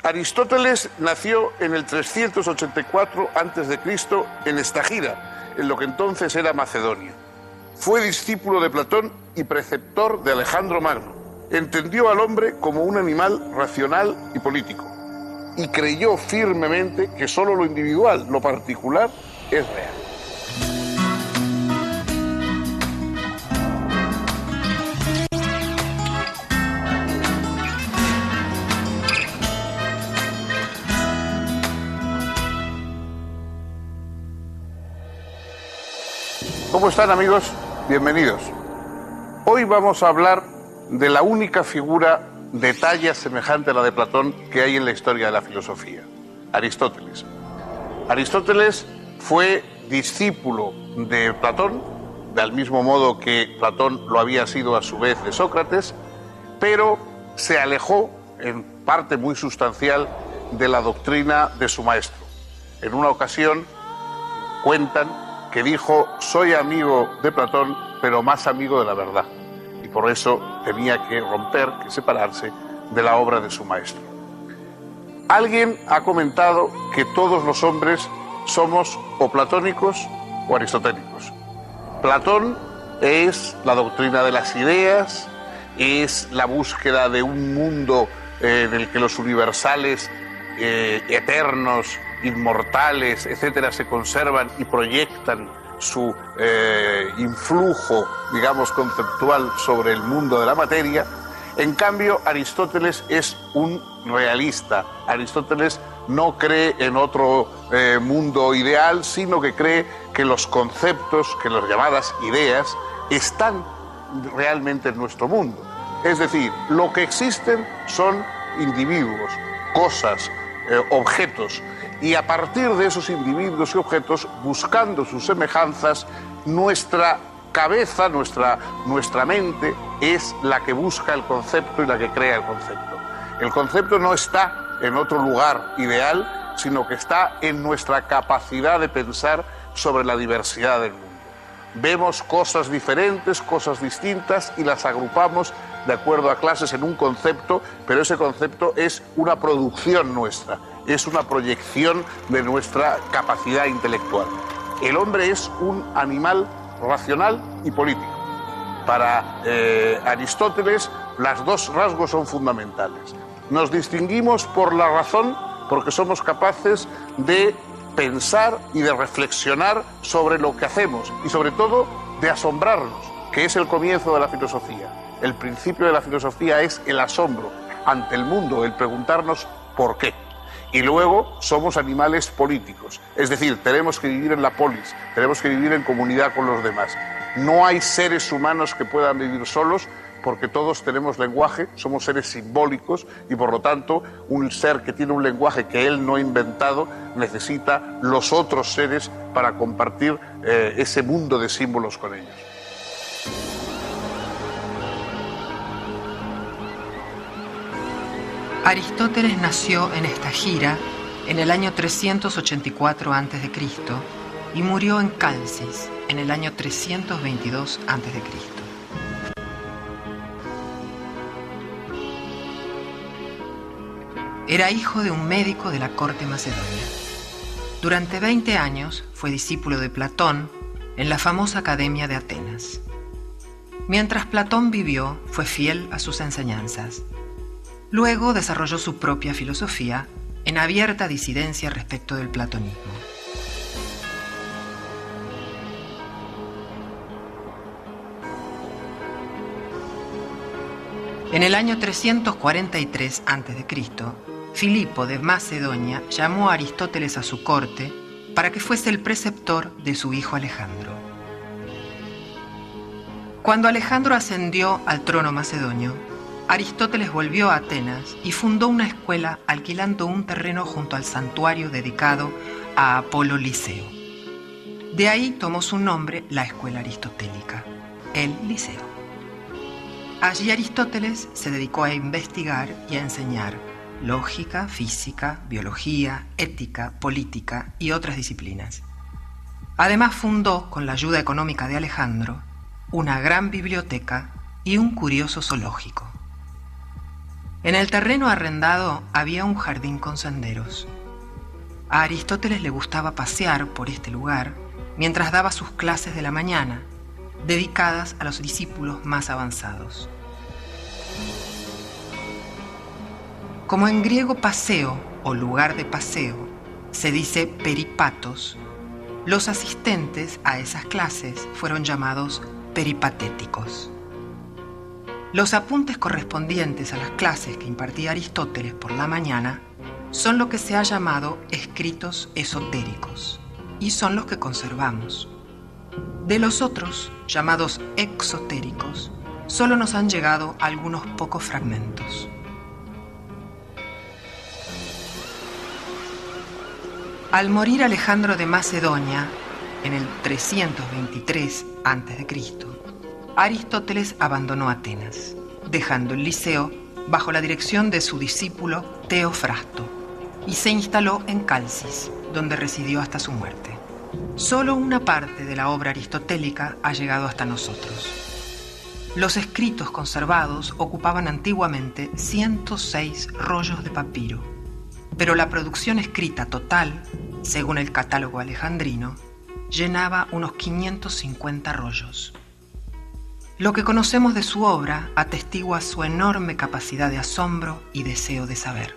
Aristóteles nació en el 384 a.C. en Estagira, en lo que entonces era Macedonia. Fue discípulo de Platón y preceptor de Alejandro Magno. Entendió al hombre como un animal racional y político y creyó firmemente que solo lo individual, lo particular, es real. ¿Cómo están, amigos? Bienvenidos. Hoy vamos a hablar de la única figura de talla semejante a la de Platón que hay en la historia de la filosofía, Aristóteles. Aristóteles fue discípulo de Platón, del mismo modo que Platón lo había sido a su vez de Sócrates, pero se alejó en parte muy sustancial de la doctrina de su maestro. En una ocasión cuentan que dijo: soy amigo de Platón, pero más amigo de la verdad. Y por eso tenía que romper, que separarse de la obra de su maestro. Alguien ha comentado que todos los hombres somos o platónicos o aristotélicos. Platón es la doctrina de las ideas, es la búsqueda de un mundo en el que los universales, eternos, inmortales, etcétera, se conservan y proyectan su influjo, digamos, conceptual sobre el mundo de la materia. En cambio, Aristóteles es un realista. Aristóteles no cree en otro mundo ideal, sino que cree que los conceptos, que las llamadas ideas, están realmente en nuestro mundo. Es decir, lo que existen son individuos, cosas, objetos, y a partir de esos individuos y objetos, buscando sus semejanzas, nuestra cabeza, nuestra mente es la que busca el concepto y la que crea el concepto. El concepto no está en otro lugar ideal, sino que está en nuestra capacidad de pensar sobre la diversidad del mundo. Vemos cosas diferentes, cosas distintas y las agrupamos de acuerdo a clases en un concepto, pero ese concepto es una producción nuestra, es una proyección de nuestra capacidad intelectual. El hombre es un animal racional y político. Para Aristóteles, los dos rasgos son fundamentales. Nos distinguimos por la razón, porque somos capaces de pensar y de reflexionar sobre lo que hacemos y sobre todo de asombrarnos, que es el comienzo de la filosofía. El principio de la filosofía es el asombro ante el mundo, el preguntarnos por qué. Y luego somos animales políticos, es decir, tenemos que vivir en la polis, tenemos que vivir en comunidad con los demás. No hay seres humanos que puedan vivir solos, porque todos tenemos lenguaje, somos seres simbólicos y por lo tanto un ser que tiene un lenguaje que él no ha inventado necesita los otros seres para compartir ese mundo de símbolos con ellos. Aristóteles nació en Estagira en el año 384 a.C. y murió en Calcis en el año 322 a.C. Era hijo de un médico de la corte macedonia. Durante 20 años fue discípulo de Platón en la famosa Academia de Atenas. Mientras Platón vivió, fue fiel a sus enseñanzas. Luego desarrolló su propia filosofía en abierta disidencia respecto del platonismo. En el año 343 a.C., Filipo de Macedonia llamó a Aristóteles a su corte para que fuese el preceptor de su hijo Alejandro. Cuando Alejandro ascendió al trono macedonio, Aristóteles volvió a Atenas y fundó una escuela alquilando un terreno junto al santuario dedicado a Apolo Liceo. De ahí tomó su nombre la escuela aristotélica, el Liceo. Allí Aristóteles se dedicó a investigar y a enseñar lógica, física, biología, ética, política y otras disciplinas. Además fundó, con la ayuda económica de Alejandro, una gran biblioteca y un curioso zoológico. En el terreno arrendado había un jardín con senderos. A Aristóteles le gustaba pasear por este lugar mientras daba sus clases de la mañana, dedicadas a los discípulos más avanzados. Como en griego paseo o lugar de paseo se dice peripatos, los asistentes a esas clases fueron llamados peripatéticos. Los apuntes correspondientes a las clases que impartía Aristóteles por la mañana son lo que se ha llamado escritos esotéricos y son los que conservamos. De los otros, llamados exotéricos, solo nos han llegado algunos pocos fragmentos. Al morir Alejandro de Macedonia, en el 323 a.C., Aristóteles abandonó Atenas, dejando el Liceo bajo la dirección de su discípulo Teofrasto, y se instaló en Calcis, donde residió hasta su muerte. Solo una parte de la obra aristotélica ha llegado hasta nosotros. Los escritos conservados ocupaban antiguamente 106 rollos de papiro, pero la producción escrita total, según el catálogo alejandrino, llenaba unos 550 rollos. Lo que conocemos de su obra atestigua su enorme capacidad de asombro y deseo de saber.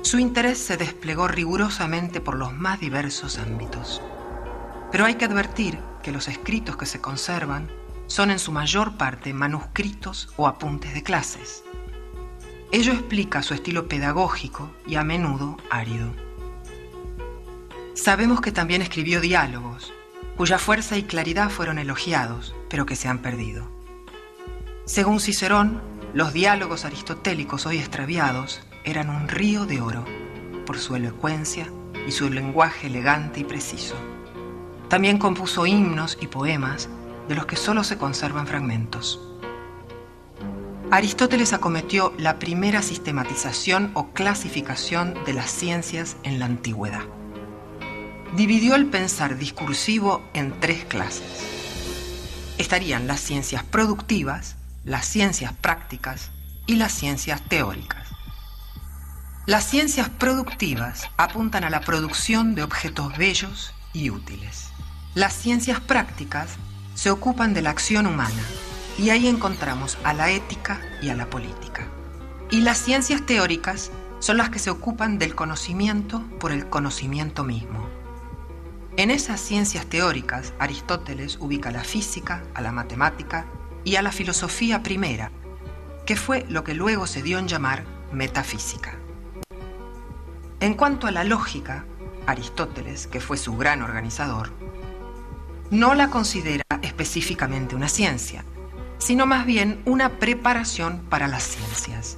Su interés se desplegó rigurosamente por los más diversos ámbitos. Pero hay que advertir que los escritos que se conservan son en su mayor parte manuscritos o apuntes de clases. Ello explica su estilo pedagógico y a menudo árido. Sabemos que también escribió diálogos, cuya fuerza y claridad fueron elogiados, pero que se han perdido. Según Cicerón, los diálogos aristotélicos hoy extraviados eran un río de oro, por su elocuencia y su lenguaje elegante y preciso. También compuso himnos y poemas de los que solo se conservan fragmentos. Aristóteles acometió la primera sistematización o clasificación de las ciencias en la antigüedad. Dividió el pensar discursivo en 3 clases. Estarían las ciencias productivas, las ciencias prácticas y las ciencias teóricas. Las ciencias productivas apuntan a la producción de objetos bellos y útiles. Las ciencias prácticas se ocupan de la acción humana y ahí encontramos a la ética y a la política. Y las ciencias teóricas son las que se ocupan del conocimiento por el conocimiento mismo. En esas ciencias teóricas, Aristóteles ubica a la física, a la matemática y a la filosofía primera, que fue lo que luego se dio en llamar metafísica. En cuanto a la lógica, Aristóteles, que fue su gran organizador, no la considera específicamente una ciencia, sino más bien una preparación para las ciencias,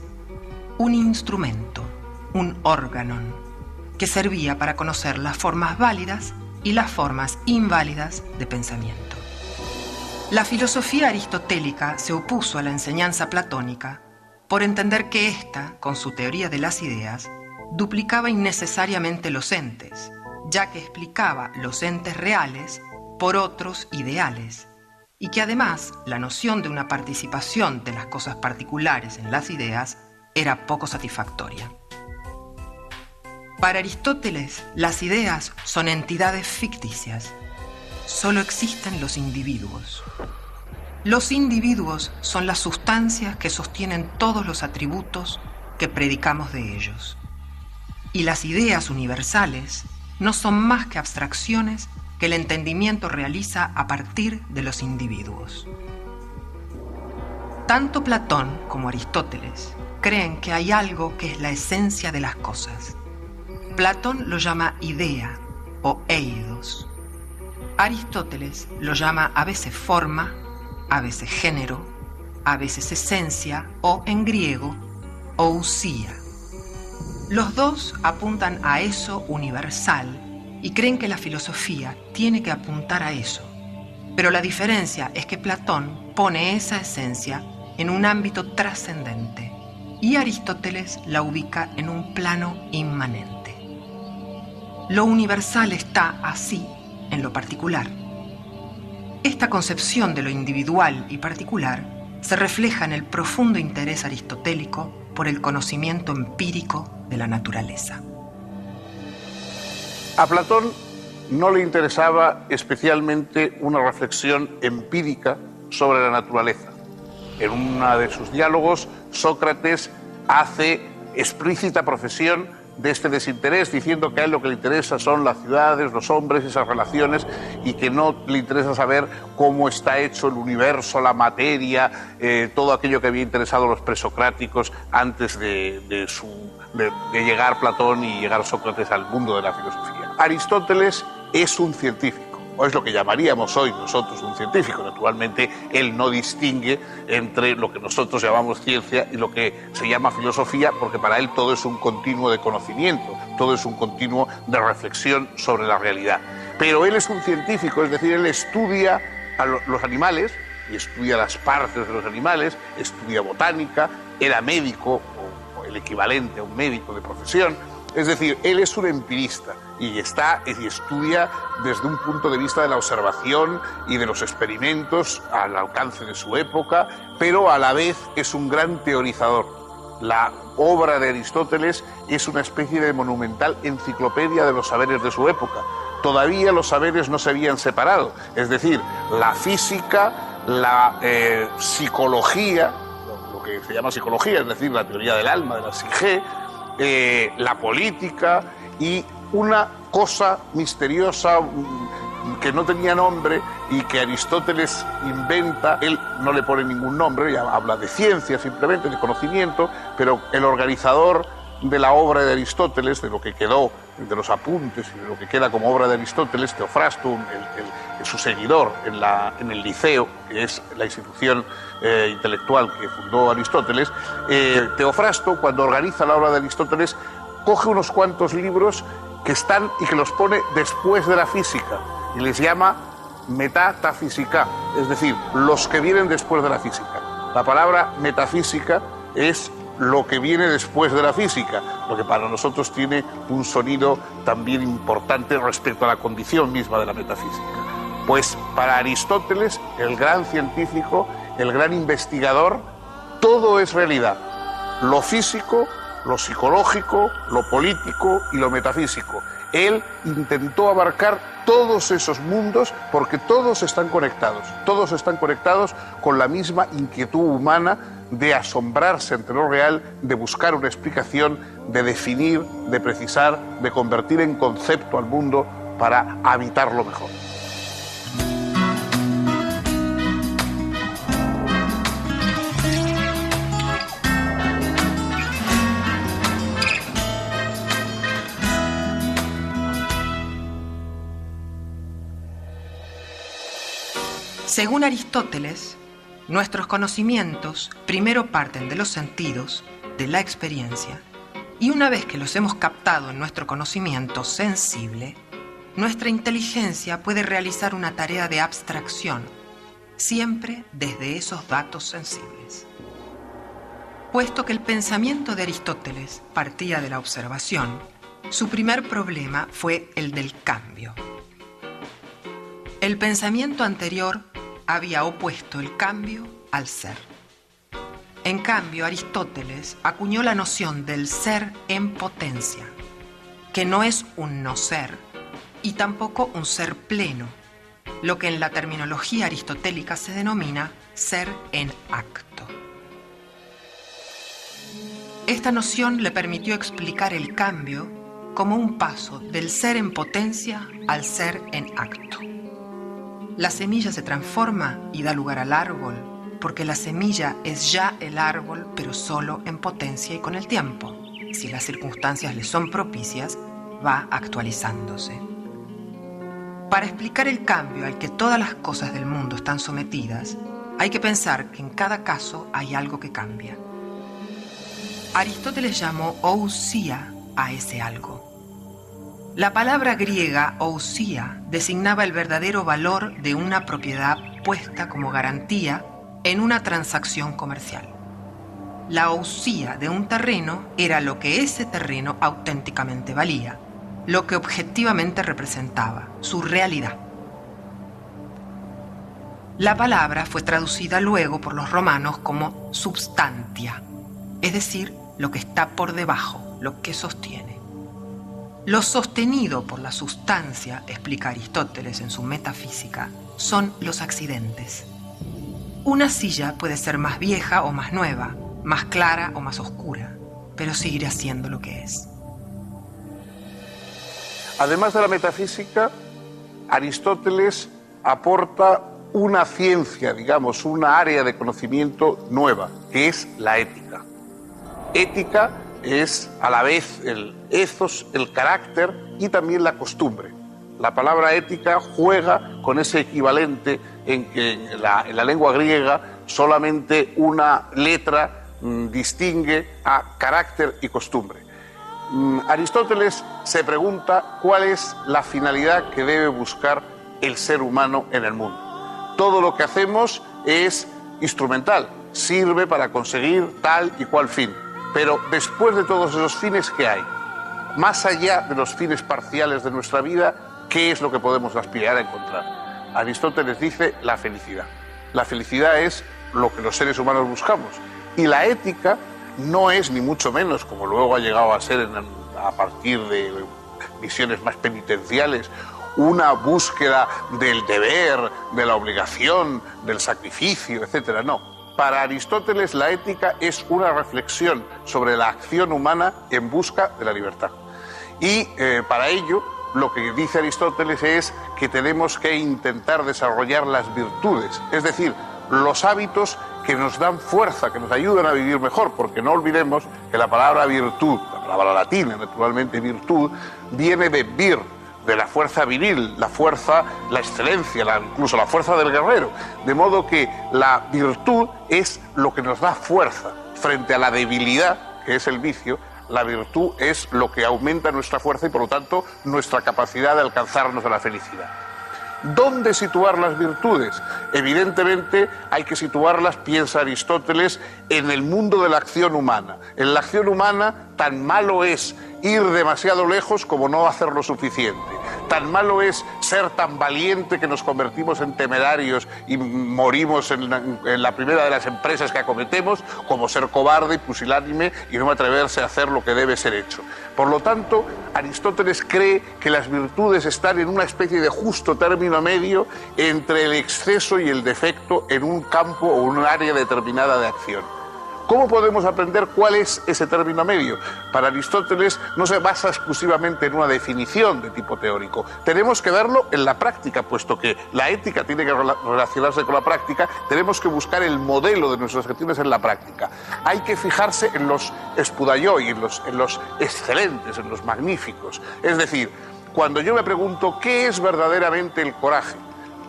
un instrumento, un órganon, que servía para conocer las formas válidas y las formas inválidas de pensamiento. La filosofía aristotélica se opuso a la enseñanza platónica por entender que ésta, con su teoría de las ideas, duplicaba innecesariamente los entes, ya que explicaba los entes reales por otros ideales, y que además la noción de una participación de las cosas particulares en las ideas era poco satisfactoria. Para Aristóteles, las ideas son entidades ficticias. Solo existen los individuos. Los individuos son las sustancias que sostienen todos los atributos que predicamos de ellos. Y las ideas universales no son más que abstracciones que el entendimiento realiza a partir de los individuos. Tanto Platón como Aristóteles creen que hay algo que es la esencia de las cosas. Platón lo llama idea o eidos. Aristóteles lo llama a veces forma, a veces género, a veces esencia o, en griego, ousia. Los dos apuntan a eso universal y creen que la filosofía tiene que apuntar a eso. Pero la diferencia es que Platón pone esa esencia en un ámbito trascendente y Aristóteles la ubica en un plano inmanente. Lo universal está así en lo particular. Esta concepción de lo individual y particular se refleja en el profundo interés aristotélico por el conocimiento empírico de la naturaleza. A Platón no le interesaba especialmente una reflexión empírica sobre la naturaleza. En uno de sus diálogos, Sócrates hace explícita profesión de este desinterés, diciendo que a él lo que le interesa son las ciudades, los hombres, esas relaciones, y que no le interesa saber cómo está hecho el universo, la materia, todo aquello que había interesado a los presocráticos antes de llegar Platón y llegar Sócrates al mundo de la filosofía. Aristóteles es un científico, o es lo que llamaríamos hoy nosotros un científico. Naturalmente, él no distingue entre lo que nosotros llamamos ciencia y lo que se llama filosofía, porque para él todo es un continuo de conocimiento, todo es un continuo de reflexión sobre la realidad. Pero él es un científico, es decir, él estudia a los animales y estudia las partes de los animales, estudia botánica, era médico o el equivalente a un médico de profesión. Es decir, él es un empirista y estudia desde un punto de vista de la observación y de los experimentos al alcance de su época, pero a la vez es un gran teorizador. La obra de Aristóteles es una especie de monumental enciclopedia de los saberes de su época. Todavía los saberes no se habían separado, es decir, la física, la psicología, lo que se llama psicología, es decir, la teoría del alma, de la psique, la política y una cosa misteriosa que no tenía nombre y que Aristóteles inventa. Él no le pone ningún nombre, ya habla de ciencia simplemente, de conocimiento, pero el organizador de la obra de Aristóteles, de lo que quedó, de los apuntes y de lo que queda como obra de Aristóteles, Teofrasto, su seguidor en el Liceo, que es la institución intelectual que fundó Aristóteles, Teofrasto, cuando organiza la obra de Aristóteles, coge unos cuantos libros que están y que los pone después de la física y les llama metafísica, es decir, los que vienen después de la física. La palabra metafísica es lo que viene después de la física, lo que para nosotros tiene un sonido también importante respecto a la condición misma de la metafísica. Pues para Aristóteles, el gran científico, el gran investigador, todo es realidad. Lo físico, lo psicológico, lo político y lo metafísico. Él intentó abarcar todos esos mundos porque todos están conectados con la misma inquietud humana de asombrarse ante lo real, de buscar una explicación, de definir, de precisar, de convertir en concepto al mundo para habitarlo mejor. Según Aristóteles, nuestros conocimientos primero parten de los sentidos, de la experiencia, y una vez que los hemos captado en nuestro conocimiento sensible, nuestra inteligencia puede realizar una tarea de abstracción, siempre desde esos datos sensibles. Puesto que el pensamiento de Aristóteles partía de la observación, su primer problema fue el del cambio. El pensamiento anterior había opuesto el cambio al ser. En cambio, Aristóteles acuñó la noción del ser en potencia, que no es un no ser y tampoco un ser pleno, lo que en la terminología aristotélica se denomina ser en acto. Esta noción le permitió explicar el cambio como un paso del ser en potencia al ser en acto. La semilla se transforma y da lugar al árbol, porque la semilla es ya el árbol, pero solo en potencia y con el tiempo. Si las circunstancias le son propicias, va actualizándose. Para explicar el cambio al que todas las cosas del mundo están sometidas, hay que pensar que en cada caso hay algo que cambia. Aristóteles llamó ousia a ese algo. La palabra griega ousia designaba el verdadero valor de una propiedad puesta como garantía en una transacción comercial. La ousia de un terreno era lo que ese terreno auténticamente valía, lo que objetivamente representaba, su realidad. La palabra fue traducida luego por los romanos como substantia, es decir, lo que está por debajo, lo que sostiene. Lo sostenido por la sustancia, explica Aristóteles en su Metafísica, son los accidentes. Una silla puede ser más vieja o más nueva, más clara o más oscura, pero seguirá siendo lo que es. Además de la metafísica, Aristóteles aporta una ciencia, digamos, una área de conocimiento nueva, que es la ética. Ética es a la vez el ethos, el carácter y también la costumbre. La palabra ética juega con ese equivalente en que en la lengua griega solamente una letra distingue a carácter y costumbre. Aristóteles se pregunta cuál es la finalidad que debe buscar el ser humano en el mundo. Todo lo que hacemos es instrumental, sirve para conseguir tal y cual fin. Pero después de todos esos fines, ¿qué hay? Más allá de los fines parciales de nuestra vida, ¿qué es lo que podemos aspirar a encontrar? Aristóteles dice la felicidad. La felicidad es lo que los seres humanos buscamos. Y la ética no es ni mucho menos, como luego ha llegado a ser a partir de visiones más penitenciales, una búsqueda del deber, de la obligación, del sacrificio, etc. No. Para Aristóteles la ética es una reflexión sobre la acción humana en busca de la libertad. Y para ello lo que dice Aristóteles es que tenemos que intentar desarrollar las virtudes, es decir, los hábitos que nos dan fuerza, que nos ayudan a vivir mejor, porque no olvidemos que la palabra virtud, la palabra latina naturalmente virtud, viene de vir, de la fuerza viril, la fuerza, la excelencia, incluso la fuerza del guerrero. De modo que la virtud es lo que nos da fuerza frente a la debilidad, que es el vicio. La virtud es lo que aumenta nuestra fuerza y por lo tanto nuestra capacidad de alcanzarnos a la felicidad. ¿Dónde situar las virtudes? Evidentemente hay que situarlas, piensa Aristóteles, en el mundo de la acción humana. En la acción humana tan malo es ir demasiado lejos como no hacer lo suficiente. Tan malo es ser tan valiente que nos convertimos en temerarios y morimos en la primera de las empresas que acometemos, como ser cobarde y pusilánime y no atreverse a hacer lo que debe ser hecho. Por lo tanto, Aristóteles cree que las virtudes están en una especie de justo término medio entre el exceso y el defecto en un campo o un área determinada de acción. ¿Cómo podemos aprender cuál es ese término medio? Para Aristóteles no se basa exclusivamente en una definición de tipo teórico. Tenemos que verlo en la práctica, puesto que la ética tiene que relacionarse con la práctica, tenemos que buscar el modelo de nuestras acciones en la práctica. Hay que fijarse en los spudaioi, en los excelentes, en los magníficos. Es decir, cuando yo me pregunto ¿qué es verdaderamente el coraje?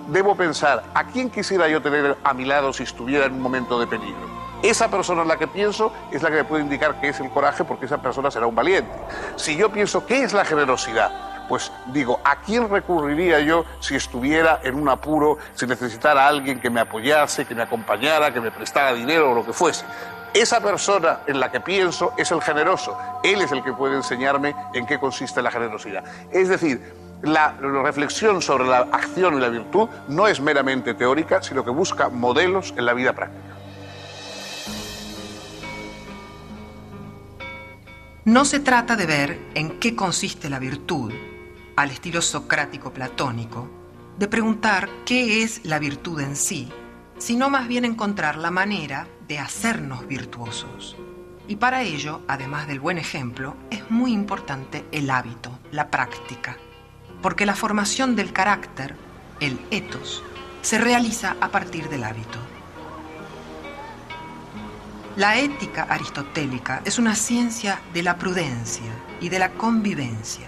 Debo pensar, ¿a quién quisiera yo tener a mi lado si estuviera en un momento de peligro? Esa persona en la que pienso es la que me puede indicar qué es el coraje, porque esa persona será un valiente. Si yo pienso qué es la generosidad, pues digo, ¿a quién recurriría yo si estuviera en un apuro, si necesitara a alguien que me apoyase, que me acompañara, que me prestara dinero o lo que fuese? Esa persona en la que pienso es el generoso. Él es el que puede enseñarme en qué consiste la generosidad. Es decir, la reflexión sobre la acción y la virtud no es meramente teórica, sino que busca modelos en la vida práctica. No se trata de ver en qué consiste la virtud, al estilo socrático-platónico, de preguntar qué es la virtud en sí, sino más bien encontrar la manera de hacernos virtuosos. Y para ello, además del buen ejemplo, es muy importante el hábito, la práctica, porque la formación del carácter, el ethos, se realiza a partir del hábito. La ética aristotélica es una ciencia de la prudencia y de la convivencia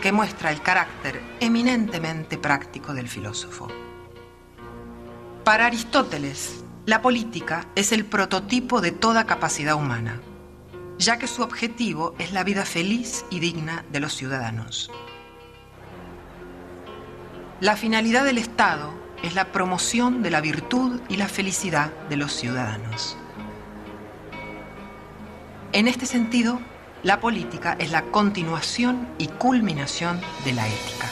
que muestra el carácter eminentemente práctico del filósofo. Para Aristóteles, la política es el prototipo de toda capacidad humana, ya que su objetivo es la vida feliz y digna de los ciudadanos. La finalidad del Estado es la promoción de la virtud y la felicidad de los ciudadanos. En este sentido, la política es la continuación y culminación de la ética.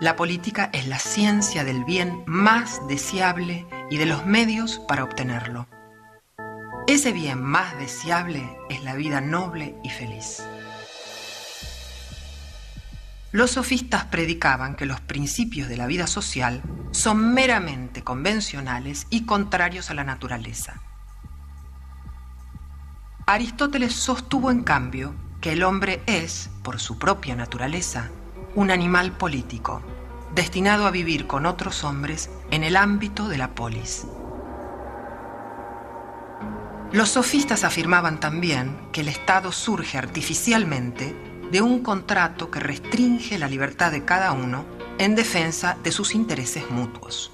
La política es la ciencia del bien más deseable y de los medios para obtenerlo. Ese bien más deseable es la vida noble y feliz. Los sofistas predicaban que los principios de la vida social son meramente convencionales y contrarios a la naturaleza. Aristóteles sostuvo, en cambio, que el hombre es, por su propia naturaleza, un animal político, destinado a vivir con otros hombres en el ámbito de la polis. Los sofistas afirmaban también que el Estado surge artificialmente de un contrato que restringe la libertad de cada uno en defensa de sus intereses mutuos.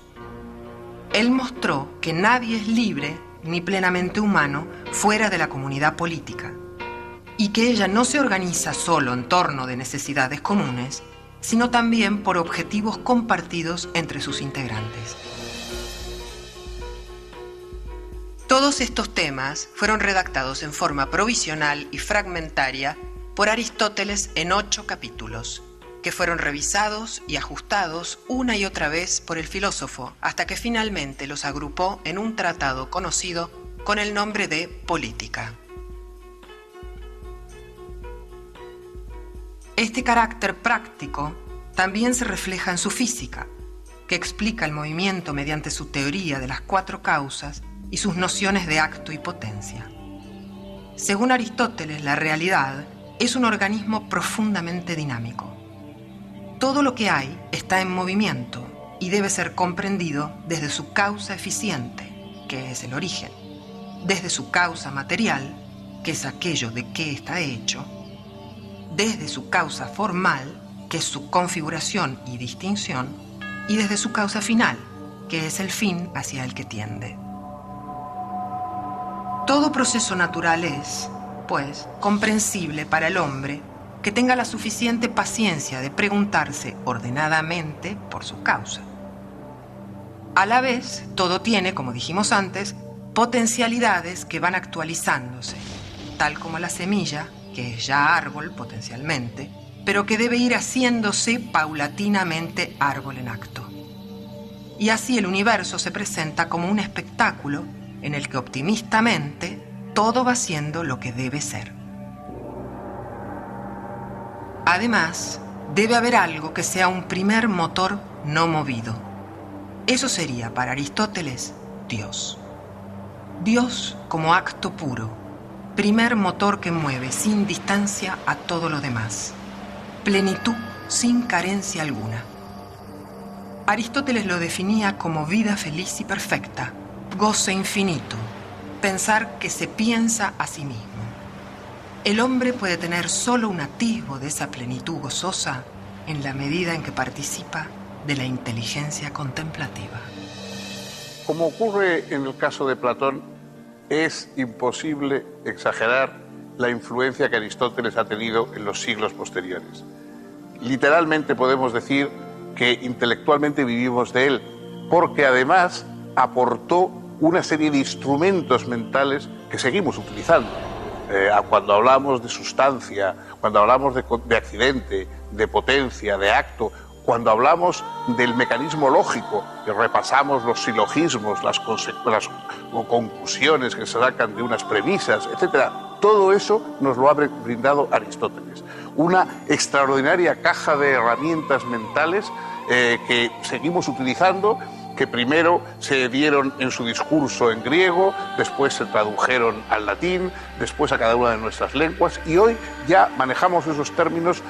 Él mostró que nadie es libre ni plenamente humano fuera de la comunidad política, y que ella no se organiza solo en torno de necesidades comunes, sino también por objetivos compartidos entre sus integrantes. Todos estos temas fueron redactados en forma provisional y fragmentaria por Aristóteles en 8 capítulos, que fueron revisados y ajustados una y otra vez por el filósofo, hasta que finalmente los agrupó en un tratado conocido con el nombre de Política. Este carácter práctico también se refleja en su física, que explica el movimiento mediante su teoría de las 4 causas y sus nociones de acto y potencia. Según Aristóteles, la realidad es un organismo profundamente dinámico. Todo lo que hay está en movimiento y debe ser comprendido desde su causa eficiente, que es el origen, desde su causa material, que es aquello de qué está hecho, desde su causa formal, que es su configuración y distinción, y desde su causa final, que es el fin hacia el que tiende. Todo proceso natural es, pues, comprensible para el hombre que tenga la suficiente paciencia de preguntarse ordenadamente por su causa. A la vez, todo tiene, como dijimos antes, potencialidades que van actualizándose, tal como la semilla, que es ya árbol potencialmente, pero que debe ir haciéndose paulatinamente árbol en acto. Y así el universo se presenta como un espectáculo en el que optimistamente todo va siendo lo que debe ser. Además, debe haber algo que sea un primer motor no movido. Eso sería, para Aristóteles, Dios. Dios como acto puro, primer motor que mueve sin distancia a todo lo demás. Plenitud sin carencia alguna. Aristóteles lo definía como vida feliz y perfecta, goce infinito, pensar que se piensa a sí mismo. El hombre puede tener solo un atisbo de esa plenitud gozosa en la medida en que participa de la inteligencia contemplativa. Como ocurre en el caso de Platón, es imposible exagerar la influencia que Aristóteles ha tenido en los siglos posteriores. Literalmente podemos decir que intelectualmente vivimos de él, porque además aportó una serie de instrumentos mentales que seguimos utilizando. Cuando hablamos de sustancia, cuando hablamos de accidente, de potencia, de acto, cuando hablamos del mecanismo lógico, que repasamos los silogismos, las conclusiones que se sacan de unas premisas, etc., todo eso nos lo ha brindado Aristóteles. Una extraordinaria caja de herramientas mentales que seguimos utilizando, que primero se dieron en su discurso en griego, después se tradujeron al latín, después a cada una de nuestras lenguas, y hoy ya manejamos esos términos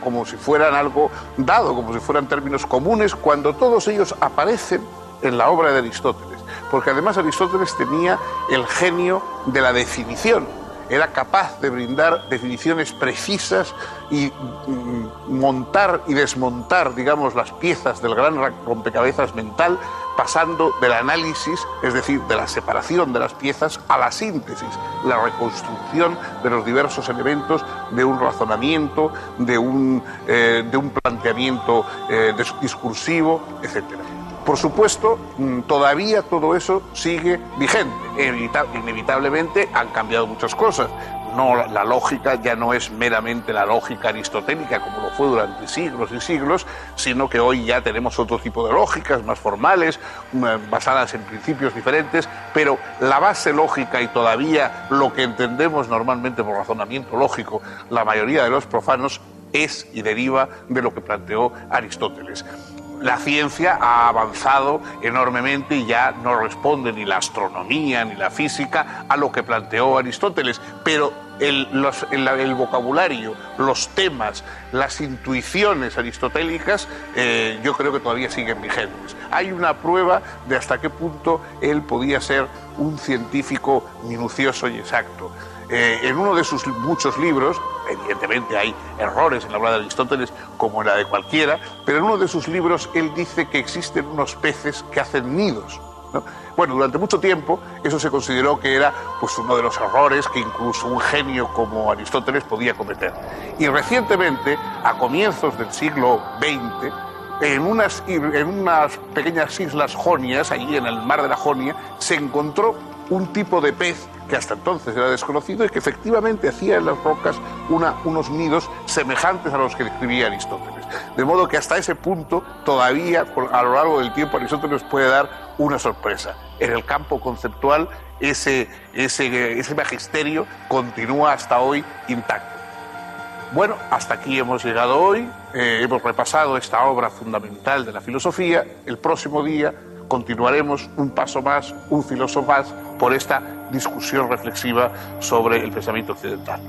como si fueran algo dado, como si fueran términos comunes, cuando todos ellos aparecen en la obra de Aristóteles, porque además Aristóteles tenía el genio de la definición. Era capaz de brindar definiciones precisas y montar y desmontar, digamos, las piezas del gran rompecabezas mental, pasando del análisis, es decir, de la separación de las piezas, a la síntesis, la reconstrucción de los diversos elementos de un razonamiento, de un planteamiento discursivo, etc. Por supuesto, todavía todo eso sigue vigente. Inevitablemente han cambiado muchas cosas. No, la lógica ya no es meramente la lógica aristotélica como lo fue durante siglos y siglos, sino que hoy ya tenemos otro tipo de lógicas más formales, basadas en principios diferentes, pero la base lógica y todavía lo que entendemos normalmente por razonamiento lógico la mayoría de los profanos es y deriva de lo que planteó Aristóteles. La ciencia ha avanzado enormemente y ya no responde ni la astronomía ni la física a lo que planteó Aristóteles, pero el vocabulario, los temas, las intuiciones aristotélicas, yo creo que todavía siguen vigentes. Hay una prueba de hasta qué punto él podía ser un científico minucioso y exacto. En uno de sus muchos libros, evidentemente hay errores en la obra de Aristóteles como en la de cualquiera, pero en uno de sus libros él dice que existen unos peces que hacen nidos, ¿no? Bueno, durante mucho tiempo eso se consideró que era pues uno de los errores que incluso un genio como Aristóteles podía cometer. Y recientemente, a comienzos del siglo XX, en unas pequeñas islas jonias, allí en el mar de la Jonia, se encontró un tipo de pez que hasta entonces era desconocido y que efectivamente hacía en las rocas unos nidos semejantes a los que describía Aristóteles. De modo que hasta ese punto todavía a lo largo del tiempo Aristóteles puede dar una sorpresa. En el campo conceptual ese magisterio continúa hasta hoy intacto. Bueno, hasta aquí hemos llegado hoy, hemos repasado esta obra fundamental de la filosofía. El próximo día continuaremos un paso más, un filósofo más, por esta discusión reflexiva sobre el pensamiento occidental.